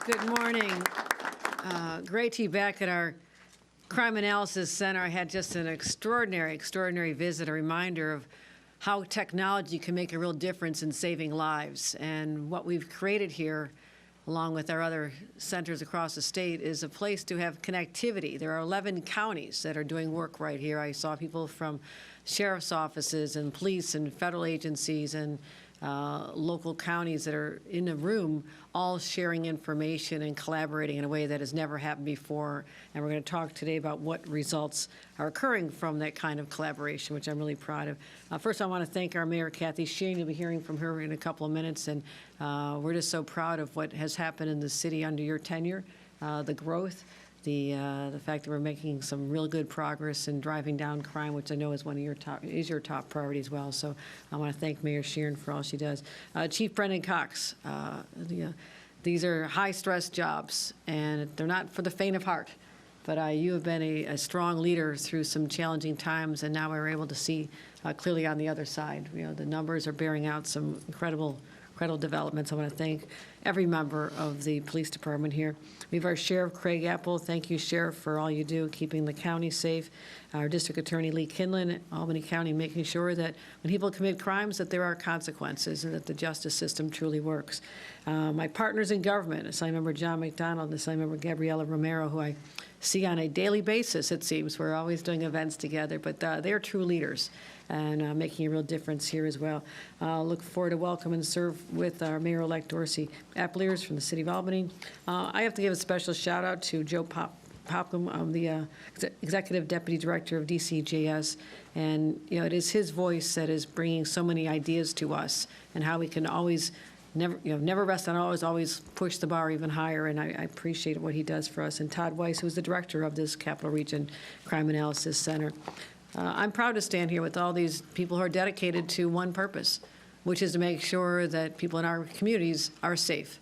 Good morning. Great to be back at our Crime Analysis Center. I had just an extraordinary visit, a reminder of how technology can make a real difference in saving lives. And what we've created here, along with our other centers across the state, is a place to have connectivity. There are 11 counties that are doing work right here. I saw people from sheriff's offices and police and federal agencies and local counties that are in a room, all sharing information and collaborating in a way that has never happened before. And we're going to talk today about what results are occurring from that kind of collaboration, which I'm really proud of. First, I want to thank our Mayor, Kathy Sheen. You'll be hearing from her in a couple of minutes. And we're just so proud of what has happened in the city under your tenure, the growth, the fact that we're making some real good progress in driving down crime, which I know is one of your top priority as well. So I want to thank Mayor Sheeran for all she does. Chief Brendan Cox, these are high-stress jobs, and they're not for the faint of heart. But you have been a strong leader through some challenging times, and now we're able to see clearly on the other side. You know, the numbers are bearing out some incredible developments. I want to thank every member of the police department here. We have our Sheriff, Craig Apple. Thank you, Sheriff, for all you do, keeping the county safe. Our District Attorney, Lee Kinlan, Albany County, making sure that when people commit crimes that there are consequences and that the justice system truly works. My partners in government, Assignmember John McDonald and Assignmember Gabriela Romero, who I see on a daily basis, it seems. We're always doing events together, but they're true leaders and making a real difference here as well. Look forward to welcome and serve with our Mayor-elect Dorsey Appeliers from the City of Albany. I have to give a special shout out to Joe Popcom, the Executive Deputy Director of DCJS, and it is his voice that is bringing so many ideas to us and how we can always never rest on always push the bar even higher, and I appreciate what he does for us. And Todd Weiss, who's the director of this Capital Region Crime Analysis Center. I'm proud to stand here with all these people who are dedicated to one purpose, which is to make sure that people in our communities are safe.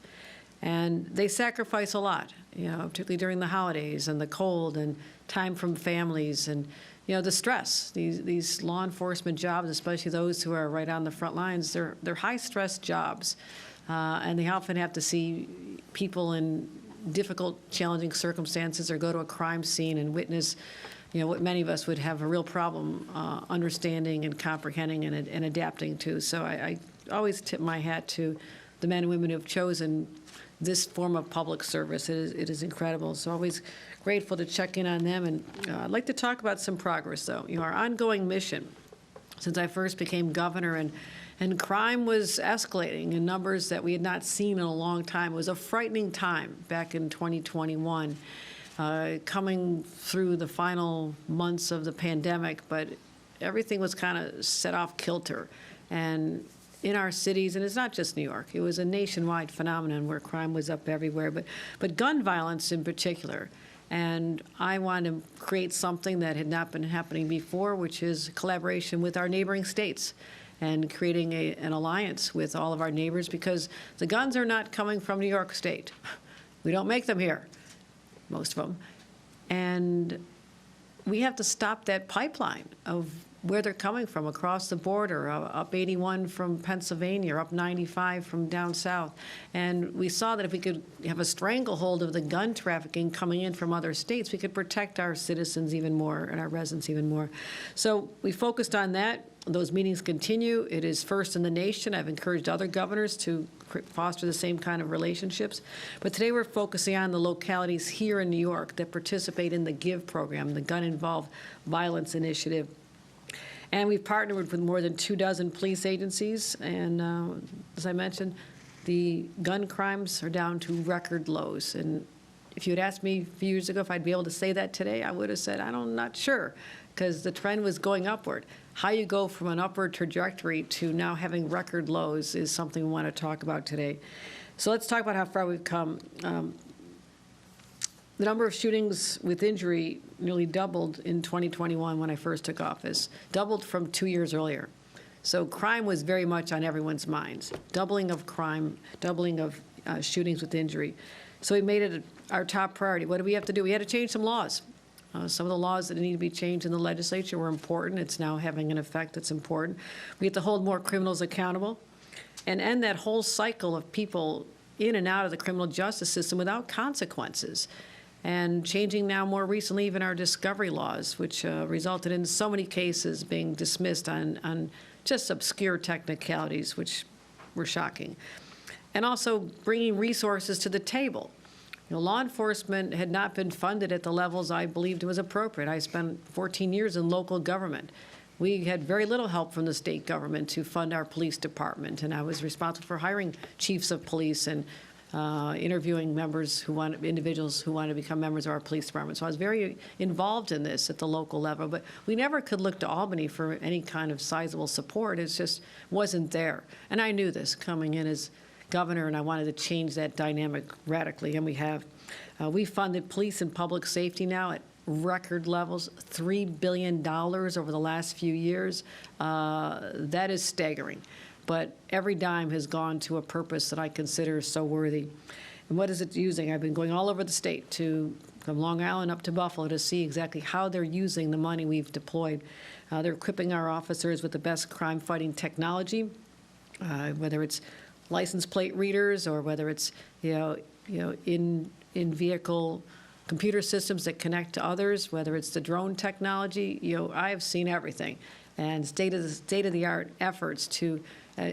And they sacrifice a lot, particularly during the holidays and the cold and time from families and the stress. These law enforcement jobs, especially those who are right on the front lines, they're high-stress jobs, and they often have to see people in difficult, challenging circumstances or go to a crime scene and witness what many of us would have a real problem understanding and comprehending and adapting to. So I always tip my hat to the men and women who have chosen this form of public service. It is incredible. So always grateful to check in on them. And I'd like to talk about some progress, though. Our ongoing mission since I first became governor, and crime was escalating in numbers that we had not seen in a long time. It was a frightening time back in 2021. Coming through the final months of the pandemic, but everything was kind of set off kilter. And in our cities, and it's not just New York, it was a nationwide phenomenon where crime was up everywhere, but gun violence in particular. And I wanted to create something that had not been happening before, which is collaboration with our neighboring states and creating an alliance with all of our neighbors, because the guns are not coming from New York State. We don't make them here, most of them. And we have to stop that pipeline of where they're coming from across the border, up 81 from Pennsylvania, or up 95 from down south. And we saw that if we could have a stranglehold of the gun trafficking coming in from other states, we could protect our citizens even more and our residents even more. So we focused on that. Those meetings continue. It is first in the nation. I've encouraged other governors to foster the same kind of relationships. But today we're focusing on the localities here in New York that participate in the GIVE program, the Gun Involved Violence Initiative. And we've partnered with more than 24 police agencies. And as I mentioned, the gun crimes are down to record lows. And if you had asked me a few years ago if I'd be able to say that today, I would have said, I'm not sure, because the trend was going upward. How you go from an upward trajectory to now having record lows is something we want to talk about today. So let's talk about how far we've come. The number of shootings with injury nearly doubled in 2021 when I first took office, doubled from 2 years earlier. So crime was very much on everyone's minds. Doubling of crime, doubling of shootings with injury. So we made it our top priority. What do we have to do? We had to change some laws. Some of the laws that need to be changed in the legislature were important. It's now having an effect that's important. We have to hold more criminals accountable and end that whole cycle of people in and out of the criminal justice system without consequences. And changing now more recently even our discovery laws, which resulted in so many cases being dismissed on just obscure technicalities, which were shocking. And also bringing resources to the table. You know, law enforcement had not been funded at the levels I believed was appropriate. I spent 14 years in local government. We had very little help from the state government to fund our police department, and I was responsible for hiring chiefs of police and interviewing individuals who wanted to become members of our police department. So I was very involved in this at the local level, but we never could look to Albany for any kind of sizable support. It just wasn't there. And I knew this coming in as governor, and I wanted to change that dynamic radically, and we have. We funded police and public safety now at record levels, $3 billion over the last few years. That is staggering. But every dime has gone to a purpose that I consider so worthy. And what is it using? I've been going all over the state, from Long Island up to Buffalo, to see exactly how they're using the money we've deployed. They're equipping our officers with the best crime-fighting technology, whether it's license plate readers or whether it's in-vehicle computer systems that connect to others, whether it's the drone technology. I have seen everything, and state-of-the-art efforts to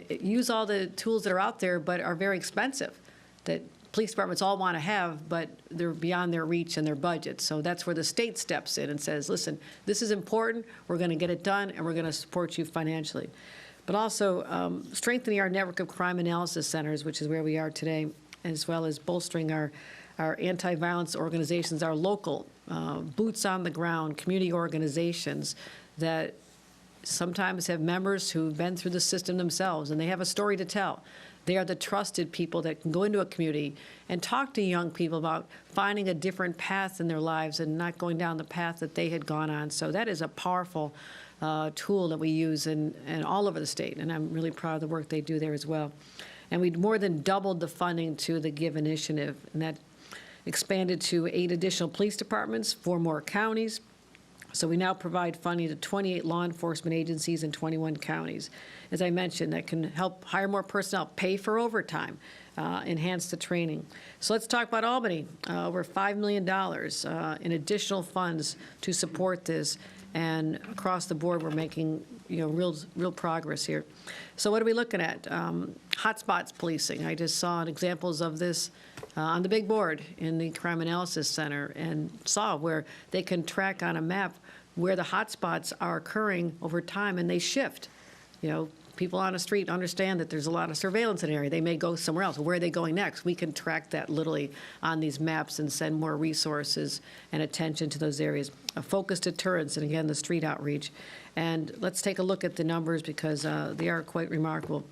use all the tools that are out there but are very expensive, that police departments all want to have, but they're beyond their reach and their budget. So that's where the state steps in and says, listen, this is important, we're going to get it done, and we're going to support you financially. But also strengthening our network of crime analysis centers, which is where we are today, as well as bolstering our anti-violence organizations, our local boots on the ground community organizations that sometimes have members who've been through the system themselves, and they have a story to tell. They are the trusted people that can go into a community and talk to young people about finding a different path in their lives and not going down the path that they had gone on. So that is a powerful tool that we use in all over the state, and I'm really proud of the work they do there as well. And we more than doubled the funding to the GIVE initiative, and that expanded to 8 additional police departments, 4 more counties. So we now provide funding to 28 law enforcement agencies in 21 counties. As I mentioned, that can help hire more personnel, pay for overtime, enhance the training. So let's talk about Albany. Over $5 million in additional funds to support this. And across the board, we're making real progress here. So what are we looking at? Hotspots policing. I just saw examples of this on the big board in the Crime Analysis Center and saw where they can track on a map where the hotspots are occurring over time, and they shift. People on the street understand that there's a lot of surveillance in an area. They may go somewhere else. Where are they going next? We can track that literally on these maps and send more resources and attention to those areas. A focused deterrence, and again, the street outreach. And let's take a look at the numbers because they are quite remarkable.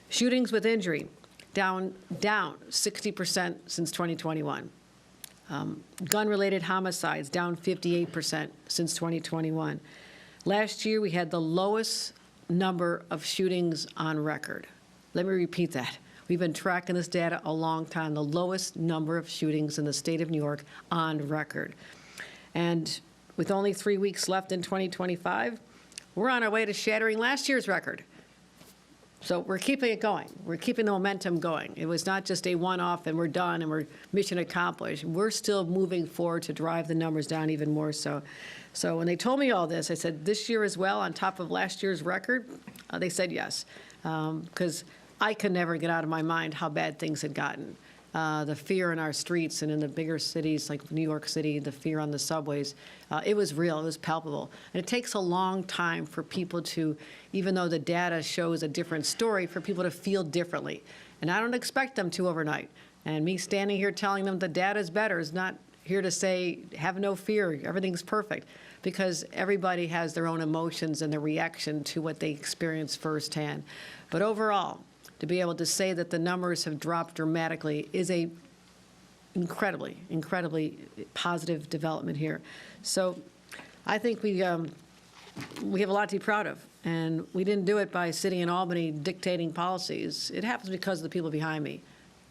Shootings with injury, down 60% since 2021. Gun-related homicides, down 58% since 2021. Last year, we had the lowest number of shootings on record. Let me repeat that. We've been tracking this data a long time, the lowest number of shootings in the state of New York on record. And with only 3 weeks left in 2025, we're on our way to shattering last year's record. So we're keeping it going. We're keeping the momentum going. It was not just a one-off and we're done and we're mission accomplished. We're still moving forward to drive the numbers down even more so. So when they told me all this, I said, this year as well, on top of last year's record? They said yes, because I could never get out of my mind how bad things had gotten. The fear in our streets and in the bigger cities like New York City, the fear on the subways, it was real, it was palpable. And it takes a long time for people to, even though the data shows a different story, for people to feel differently. And I don't expect them to overnight. And me standing here telling them the data is better is not here to say, have no fear, everything's perfect, because everybody has their own emotions and their reaction to what they experience firsthand. But overall, to be able to say that the numbers have dropped dramatically is a incredibly, incredibly positive development here. So I think we have a lot to be proud of. And we didn't do it by sitting in Albany dictating policies. It happens because of the people behind me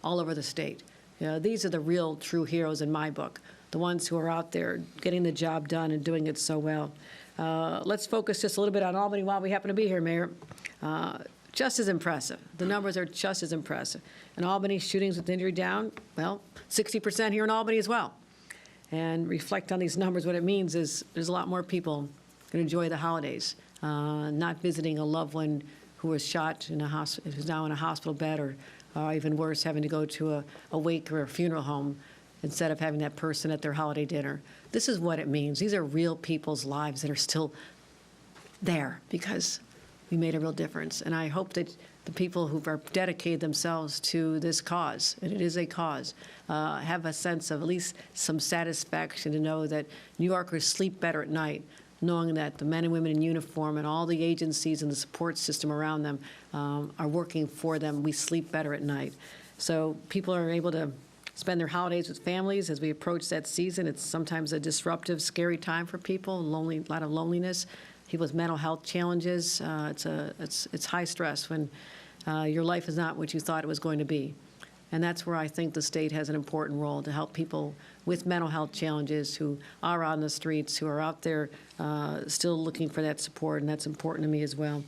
all over the state. These are the real, true heroes in my book, the ones who are out there getting the job done and doing it so well. Let's focus just a little bit on Albany while we happen to be here, Mayor. just as impressive. The numbers are just as impressive. In Albany, shootings with injury down, well, 60% here in Albany as well. And reflect on these numbers, what it means is there's a lot more people going to enjoy the holidays, not visiting a loved one who was shot in a who's now in a hospital bed, or even worse, having to go to a wake or a funeral home instead of having that person at their holiday dinner. This is what it means. These are real people's lives that are still there because we made a real difference. And I hope that the people who are dedicated themselves to this cause, and it is a cause, have a sense of at least some satisfaction to know that New Yorkers sleep better at night, knowing that the men and women in uniform and all the agencies and the support system around them are working for them. We sleep better at night. So people are able to spend their holidays with families as we approach that season. It's sometimes a disruptive, scary time for people, a lot of loneliness. People with mental health challenges. It's high stress when your life is not what you thought it was going to be. And that's where I think the state has an important role to help people with mental health challenges who are on the streets, who are out there still looking for that support, and that's important to me as well.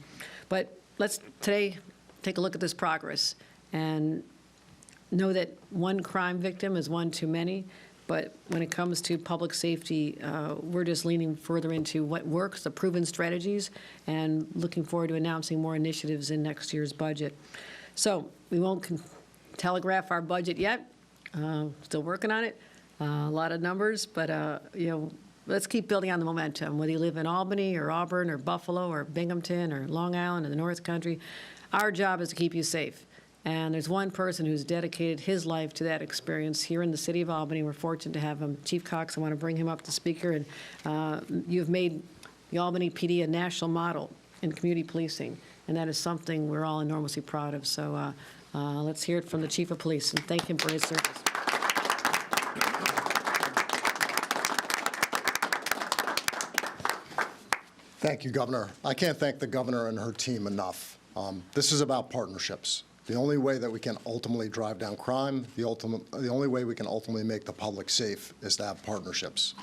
But let's today take a look at this progress and know that one crime victim is one too many. But when it comes to public safety, we're just leaning further into what works, the proven strategies, and looking forward to announcing more initiatives in next year's budget. So we won't telegraph our budget yet. Still working on it. A lot of numbers, but let's keep building on the momentum. Whether you live in Albany or Auburn or Buffalo or Binghamton or Long Island or the North Country, our job is to keep you safe. And there's one person who's dedicated his life to that experience here in the city of Albany. We're fortunate to have him. Chief Cox, I want to bring him up to speaker. And you've made the Albany PD a national model in community policing, and that is something we're all enormously proud of. So let's hear it from the Chief of Police and thank him for his service. Thank you, Governor. I can't thank the Governor and her team enough. This is about partnerships. The only way that we can ultimately drive down crime, the only way we can ultimately make the public safe is to have partnerships.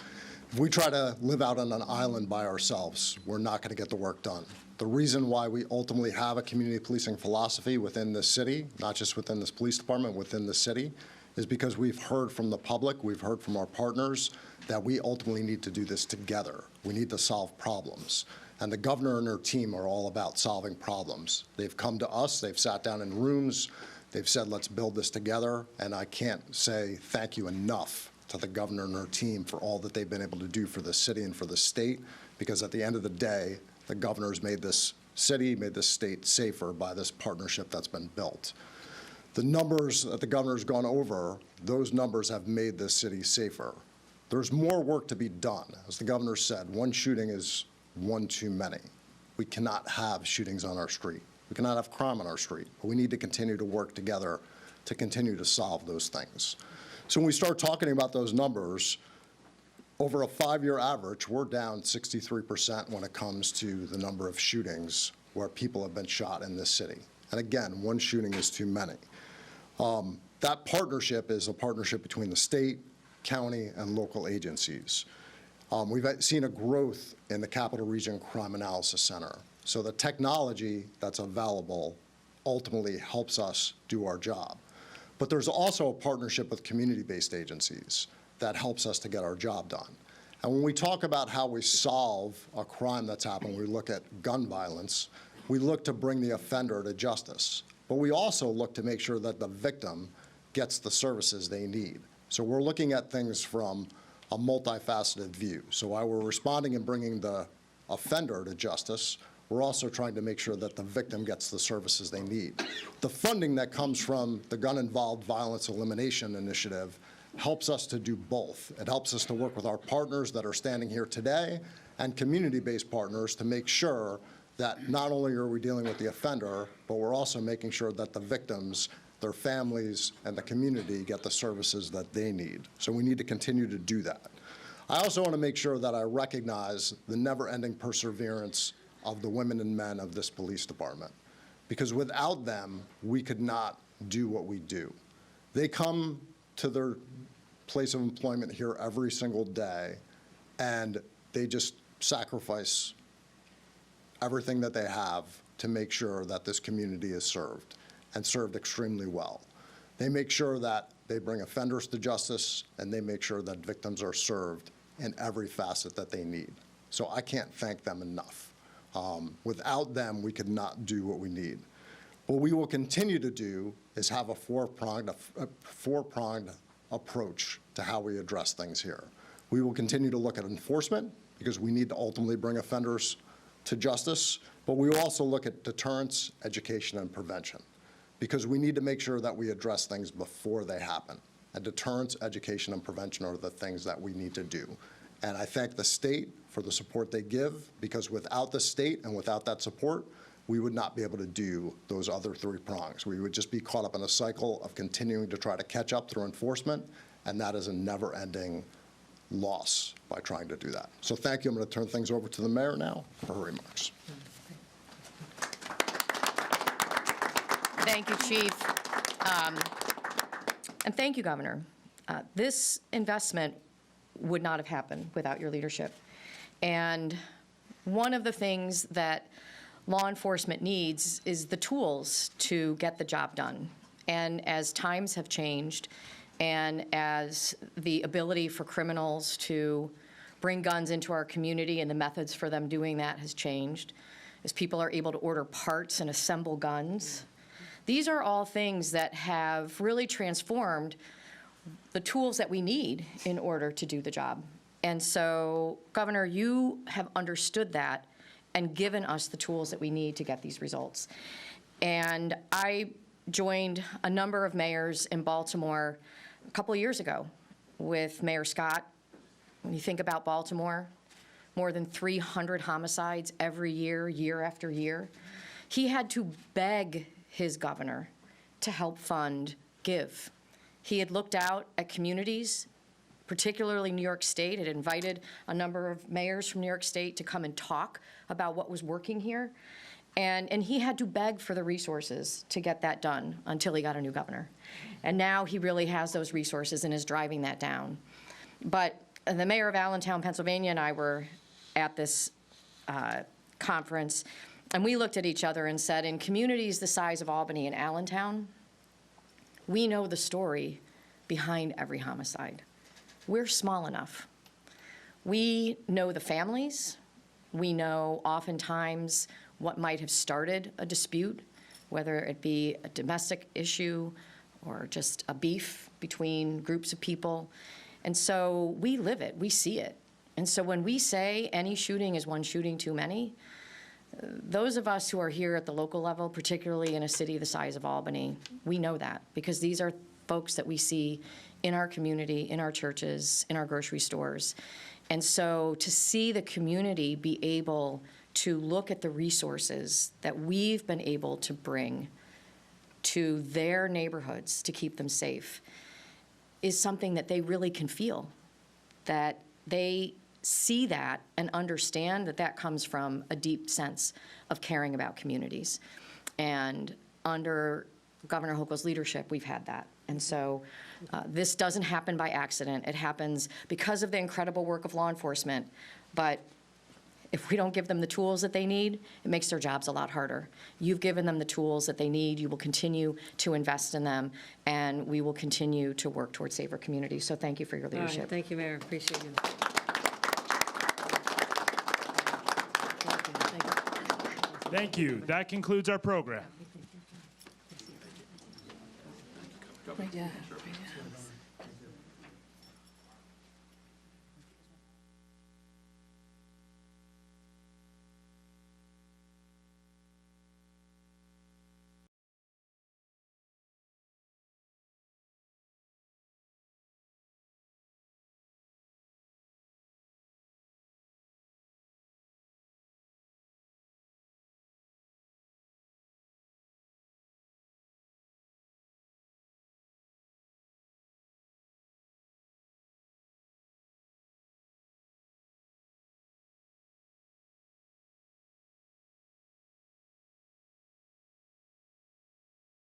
If we try to live out on an island by ourselves, we're not going to get the work done. The reason why we ultimately have a community policing philosophy within this city, not just within this police department, within the city, is because we've heard from the public, we've heard from our partners that we ultimately need to do this together. We need to solve problems. And the Governor and her team are all about solving problems. They've come to us, they've sat down in rooms, they've said, let's build this together. And I can't say thank you enough to the Governor and her team for all that they've been able to do for the city and for the state, because at the end of the day, the Governor's made this city, made this state safer by this partnership that's been built. The numbers that the Governor's gone over, those numbers have made this city safer. There's more work to be done. As the Governor said, one shooting is one too many. We cannot have shootings on our street. We cannot have crime on our street. But we need to continue to work together to continue to solve those things. So when we start talking about those numbers, over a 5-year average, we're down 63% when it comes to the number of shootings where people have been shot in this city. And again, one shooting is too many. That partnership is a partnership between the state, county, and local agencies. We've seen a growth in the Capital Region Crime Analysis Center. So the technology that's available ultimately helps us do our job. But there's also a partnership with community-based agencies that helps us to get our job done. And when we talk about how we solve a crime that's happened, we look at gun violence, we look to bring the offender to justice. But we also look to make sure that the victim gets the services they need. So we're looking at things from a multifaceted view. So while we're responding and bringing the offender to justice, we're also trying to make sure that the victim gets the services they need. The funding that comes from the Gun-Involved Violence Elimination Initiative helps us to do both. It helps us to work with our partners that are standing here today and community-based partners to make sure that not only are we dealing with the offender, but we're also making sure that the victims, their families, and the community get the services that they need. So we need to continue to do that. I also want to make sure that I recognize the never-ending perseverance of the women and men of this police department, because without them, we could not do what we do. They come to their place of employment here every single day, and they just sacrifice everything that they have to make sure that this community is served, and served extremely well. They make sure that they bring offenders to justice, and they make sure that victims are served in every facet that they need. So I can't thank them enough. Without them, we could not do what we need. What we will continue to do is have a four-pronged approach to how we address things here. We will continue to look at enforcement, because we need to ultimately bring offenders to justice, but we will also look at deterrence, education, and prevention, because we need to make sure that we address things before they happen. And deterrence, education, and prevention are the things that we need to do. And I thank the state for the support they give, because without the state and without that support, we would not be able to do those other three prongs. We would just be caught up in a cycle of continuing to try to catch up through enforcement, and that is a never-ending loss by trying to do that. So thank you. I'm going to turn things over to the mayor now for her remarks. Thank you, Chief. And thank you, Governor. This investment would not have happened without your leadership. And one of the things that law enforcement needs is the tools to get the job done. And as times have changed, and as the ability for criminals to bring guns into our community and the methods for them doing that has changed, as people are able to order parts and assemble guns, these are all things that have really transformed the tools that we need in order to do the job. And so, Governor, you have understood that and given us the tools that we need to get these results. And I joined a number of mayors in Baltimore a couple of years ago with Mayor Scott. When you think about Baltimore, more than 300 homicides every year, year after year. He had to beg his governor to help fund GIVE. He had looked out at communities, particularly New York State, had invited a number of mayors from New York State to come and talk about what was working here. And he had to beg for the resources to get that done until he got a new governor. And now he really has those resources and is driving that down. But the mayor of Allentown, Pennsylvania, and I were at this conference, and we looked at each other and said, in communities the size of Albany and Allentown, we know the story behind every homicide. We're small enough. We know the families. We know oftentimes what might have started a dispute, whether it be a domestic issue or just a beef between groups of people. And so we live it, we see it. And so when we say any shooting is one shooting too many, those of us who are here at the local level, particularly in a city the size of Albany, we know that, because these are folks that we see in our community, in our churches, in our grocery stores. And so to see the community be able to look at the resources that we've been able to bring to their neighborhoods to keep them safe is something that they really can feel, that they see that and understand that that comes from a deep sense of caring about communities. And under Governor Hochul's leadership, we've had that. And so this doesn't happen by accident. It happens because of the incredible work of law enforcement. But if we don't give them the tools that they need, it makes their jobs a lot harder. You've given them the tools that they need. You will continue to invest in them, and we will continue to work towards safer communities. So thank you for your All right, leadership. thank you, Mayor. Appreciate you. Thank you. That concludes our program.